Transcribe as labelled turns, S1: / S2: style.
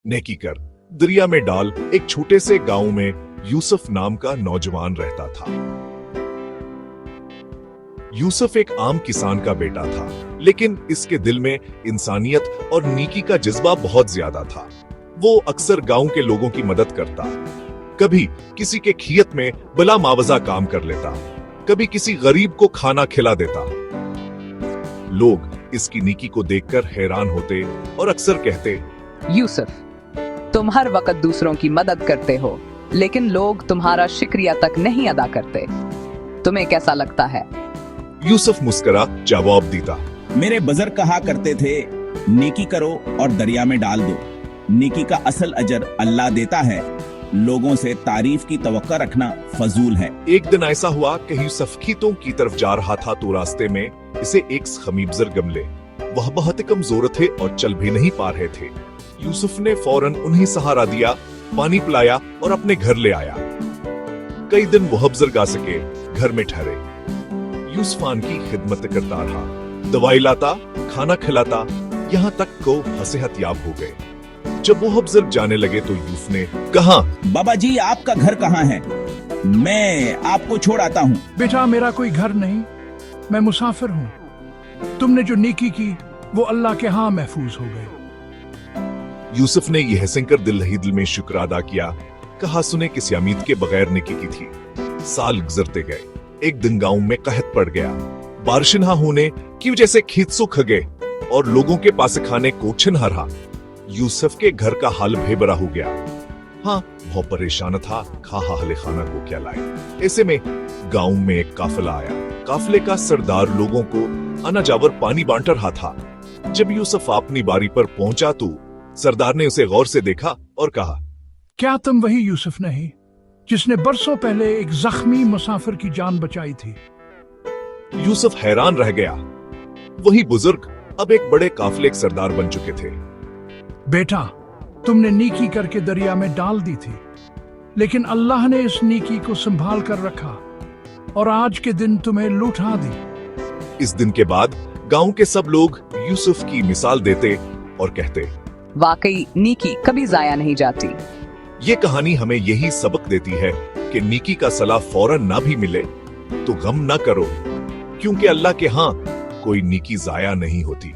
S1: नेकी कर, दरिया में डाल। एक छोटे से गांव में यूसुफ नाम का नौजवान रहता था। यूसुफ एक आम किसान का बेटा था, लेकिन इसके दिल में इंसानियत और नेकी का जज्बा बहुत ज्यादा था। वो अक्सर गांव के लोगों की मदद करता, कभी किसी के खेत में बिला मुआवजा काम कर लेता, कभी किसी गरीब को खाना खिला देता। लोग इसकी नेकी को देखकर हैरान होते और अक्सर कहते,
S2: यूसुफ, तुम हर वक्त दूसरों की मदद करते हो, लेकिन लोग तुम्हारा शुक्रिया तक नहीं अदा करते। तुम्हें कैसा लगता है?
S1: यूसुफ मुस्कुरा जवाब देता,
S3: मेरे बुजुर्ग कहा करते थे, नेकी करो और दरिया में डाल दो। नेकी का असल अजर अल्लाह देता है। लोगों से तारीफ की तवक्का रखना फजूल है।
S1: एक दिन ऐसा हुआ कि यूसुफ खेतों की तरफ जा रहा था तो रास्ते में इसे एक खमीबजर गमले। वह बहुत कमजोर थे और चल भी नहीं पा रहे थे। यूसुफ ने फौरन उन्हें सहारा दिया, पानी पिलाया और अपने घर ले आया। कई दिन वह बुजुर्ग आ सके, घर में ठहरे। यूसुफ की खिदमत करता रहा, दवाई लाता, खाना खिलाता, यहाँ तक को सेहतयाब हो गए। जब वो बुजुर्ग जाने लगे तो यूसुफ ने कहा,
S3: बाबा जी, आपका घर कहाँ है? मैं आपको छोड़ आता हूँ।
S4: बेटा, मेरा कोई घर नहीं, मैं मुसाफिर हूँ। तुमने जो नेकी की वो अल्लाह के यहाँ महफूज हो गई।
S1: यूसुफ ने यह सुनकर दिल ही दिल में शुक्र अदा किया। कहा सुने किसी उम्मीद के बगैर नेकी की थी। साल गुजरते गए। एक दिन गांव में कहत पड़ गया। बारिश ना होने की वजह से खेत सूख गए और लोगों के पास खाने को न रहा। यूसुफ के घर का हाल बेबरा हो गया। हाँ, बहुत परेशान था, हाले खाना को क्या लाए। ऐसे में गांव में एक काफिला आया। काफिले का सरदार लोगों को अनाजावर पानी बांट रहा था। जब यूसुफ अपनी बारी पर पहुंचा तो सरदार ने उसे गौर से देखा और कहा,
S4: क्या तुम वही यूसुफ नहीं जिसने बरसों पहले एक जख्मी मुसाफिर की जान बचाई थी?
S1: यूसुफ हैरान रह गया। वही बुजुर्ग अब एक बड़े काफिले के सरदार बन चुके थे।
S4: बेटा, तुमने नेकी करके दरिया में डाल दी थी, लेकिन अल्लाह ने इस नेकी को संभाल कर रखा और आज के दिन तुम्हें लौटा दी।
S1: इस दिन के बाद गांव के सब लोग यूसुफ की मिसाल देते और कहते,
S2: वाकई नेकी कभी जाया नहीं जाती।
S1: ये कहानी हमें यही सबक देती है कि नेकी का सलाह फौरन ना भी मिले तो गम ना करो, क्योंकि अल्लाह के यहाँ कोई नेकी जाया नहीं होती।